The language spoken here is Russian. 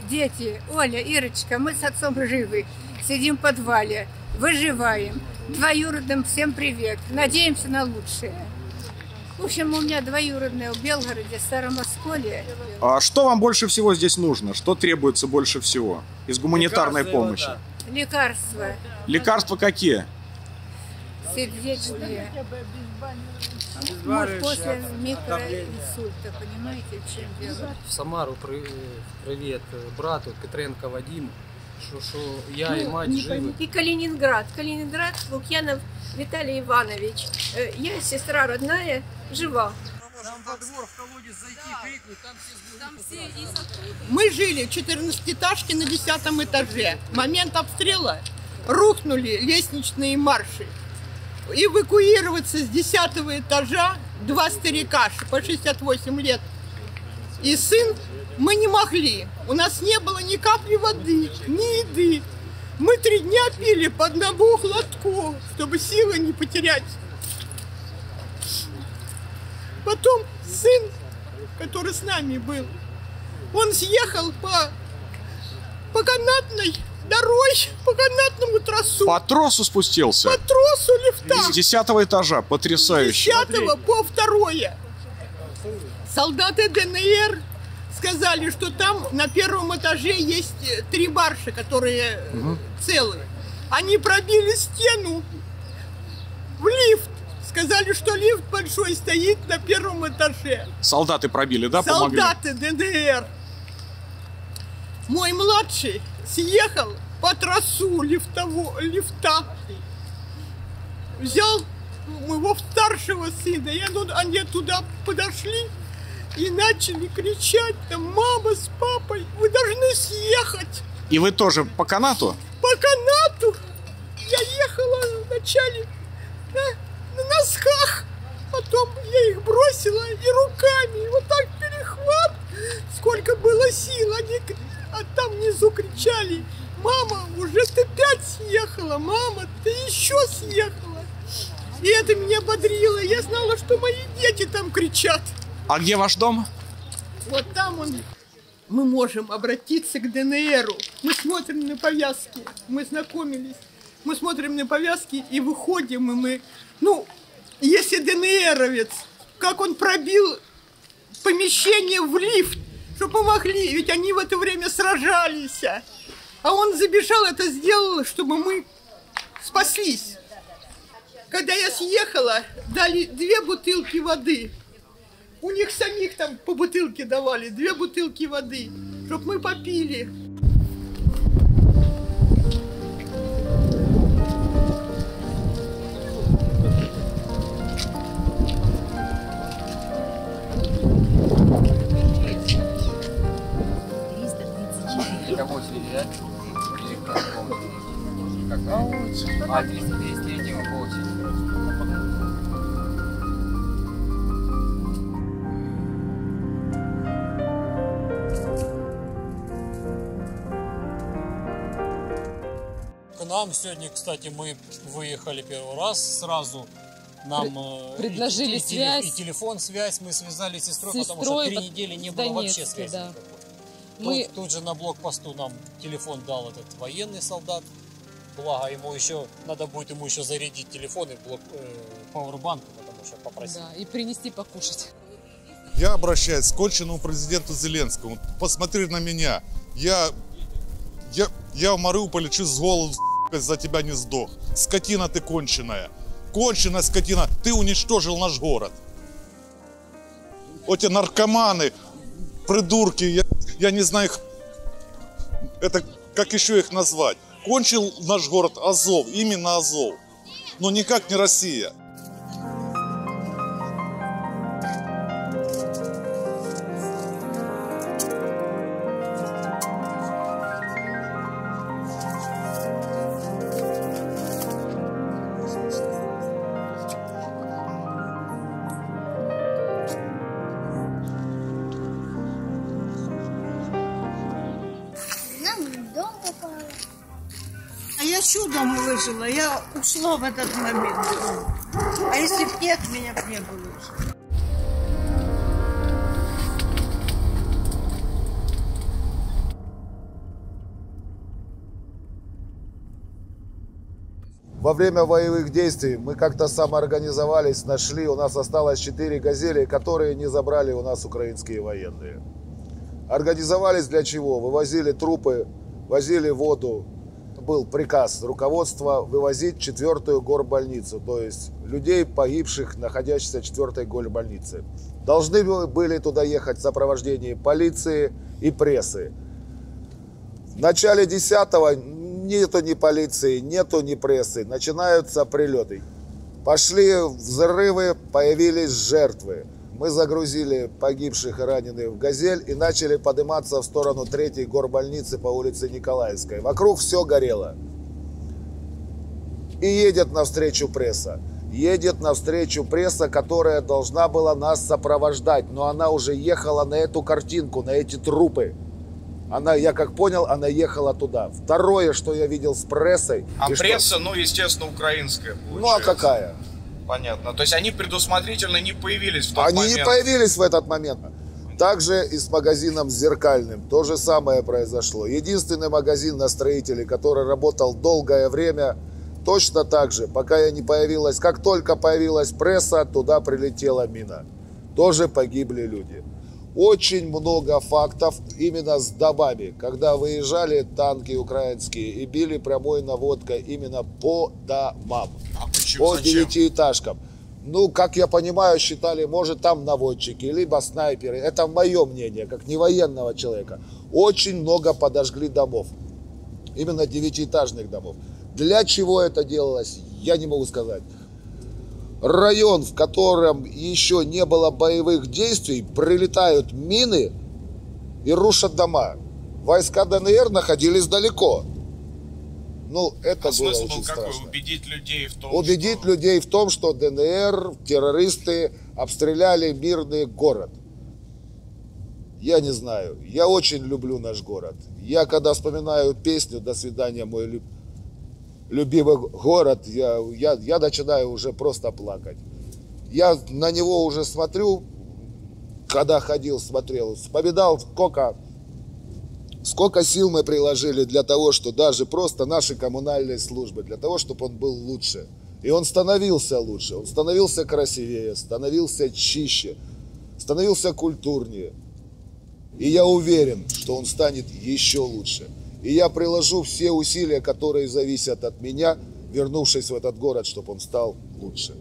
дети, Оля, Ирочка, мы с отцом живы. Сидим в подвале, выживаем. Двоюродным всем привет. Надеемся на лучшее. В общем, у меня двоюродные в Белгороде, Старом Осколе. А что вам больше всего здесь нужно? Что требуется больше всего из гуманитарной помощи? Лекарства. Лекарства какие? Сердечные. Может, после микроинсульта, понимаете, в чем дело? В Самару привет брату Петренко Вадиму, что я и мать живы. И Калининград, Лукьянов Виталий Иванович. Я сестра родная, жива. Там во двор, в колодец зайти, крикнуть, там все Мы жили в 14-этажке на 10-м этаже. В момент обстрела рухнули лестничные марши. Эвакуироваться с 10-го этажа два старика по 68 лет и сын мы не могли. У нас не было ни капли воды, ни еды. Мы 3 дня пили по одному глотку, чтобы силы не потерять. Потом сын, который с нами был, он съехал по канатной дороге, по канатному тросу. По тросу спустился? По тросу лифта. С 10-го этажа, потрясающе. С 10-го по 2-е. Солдаты ДНР сказали, что там на 1-м этаже есть 3 баржи, которые целые. Они пробили стену в лифт. Сказали, что лифт большой стоит на 1-м этаже. Солдаты пробили, да, помогли? Солдаты ДНР. Мой младший съехал по тросу лифта. Взял моего старшего сына. Они туда подошли и начали кричать: там, мама с папой, вы должны съехать. И вы тоже по канату? По канату. Я ехала вначале на носках, потом я их бросила и руками, вот так перехват, сколько было сил, они там внизу кричали: мама, уже ты 5 съехала, мама, ты еще съехала. И это меня бодрило, я знала, что мои дети там кричат. А где ваш дом? Вот там он. Мы можем обратиться к ДНРу, мы смотрим на повязки, мы знакомились, мы смотрим на повязки и выходим, и мы... Ну, если ДНРовец, как он пробил помещение в лифт, что помогли, ведь они в это время сражались. А он забежал, это сделал, чтобы мы спаслись. Когда я съехала, дали 2 бутылки воды. У них самих там по бутылке давали, 2 бутылки воды, чтобы мы попили. Кому сидят? Или как? А 253 по очереди. К нам сегодня, кстати, мы выехали первый раз, сразу нам предложили связь. И телефон, связь, мы связались с сестрой, потому что 3 недели не было вообще связи никакой. Тут же на блокпосту нам телефон дал этот военный солдат, благо ему еще, надо будет ему еще зарядить телефон и пауэрбанк, потому что попросил. Да, и принести покушать. Я обращаюсь к конченному президенту Зеленскому. Посмотри на меня. Я в Мариуполе чуть с голоду за тебя не сдох. Скотина ты конченая. Конченая скотина. Ты уничтожил наш город. Эти наркоманы, придурки, я не знаю их, это как еще их назвать. Кончил наш город Азов, именно Азов. Но никак не Россия. Я чудом выжила, я ушла в этот момент. А если б нет, меня бы не было уже. Во время боевых действий мы как-то самоорганизовались, нашли, у нас осталось 4 «Газели», которые не забрали у нас украинские военные. Организовались для чего? Вывозили трупы, возили воду. Был приказ руководства вывозить 4-ю горбольницу, то есть людей, погибших, находящихся в 4-й горбольнице. Должны были туда ехать в сопровождении полиции и прессы. В начале 10-го нету ни полиции, нету ни прессы, начинаются прилеты. Пошли взрывы, появились жертвы. Мы загрузили погибших и раненых в «Газель» и начали подниматься в сторону 3-й горбольницы по улице Николаевской. Вокруг все горело. И едет навстречу пресса. Едет навстречу пресса, которая должна была нас сопровождать. Но она уже ехала на эту картинку, на эти трупы. Она, я как понял, она ехала туда. Второе, что я видел с прессой... А пресса, ну, естественно, украинская получается. Ну, а какая? Понятно. То есть они предусмотрительно не появились в тот момент? Они не появились в этот момент. Также и с магазином «Зеркальным». То же самое произошло. Единственный магазин на Строителей, который работал долгое время, точно так же. Пока я не появилась, как только появилась пресса, туда прилетела мина. Тоже погибли люди. Очень много фактов именно с домами, когда выезжали танки украинские и били прямой наводкой именно по домам, по девятиэтажкам. Ну, как я понимаю, считали, может, там наводчики, либо снайперы. Это мое мнение, как не военного человека. Очень много подожгли домов, именно девятиэтажных домов. Для чего это делалось, я не могу сказать. Район, в котором еще не было боевых действий, прилетают мины и рушат дома. Войска ДНР находились далеко. Ну, это было очень страшно. Убедить людей в том, людей в том, что ДНР, террористы обстреляли мирный город. Я не знаю. Я очень люблю наш город. Я когда вспоминаю песню «До свидания, мой любимый город», я начинаю уже просто плакать. Я на него уже смотрю, когда ходил, смотрел, вспоминал, сколько сил мы приложили для того, что даже просто наши коммунальные службы, для того, чтобы он был лучше. И он становился лучше, он становился красивее, становился чище, становился культурнее. И я уверен, что он станет еще лучше. И я приложу все усилия, которые зависят от меня, вернувшись в этот город, чтобы он стал лучше.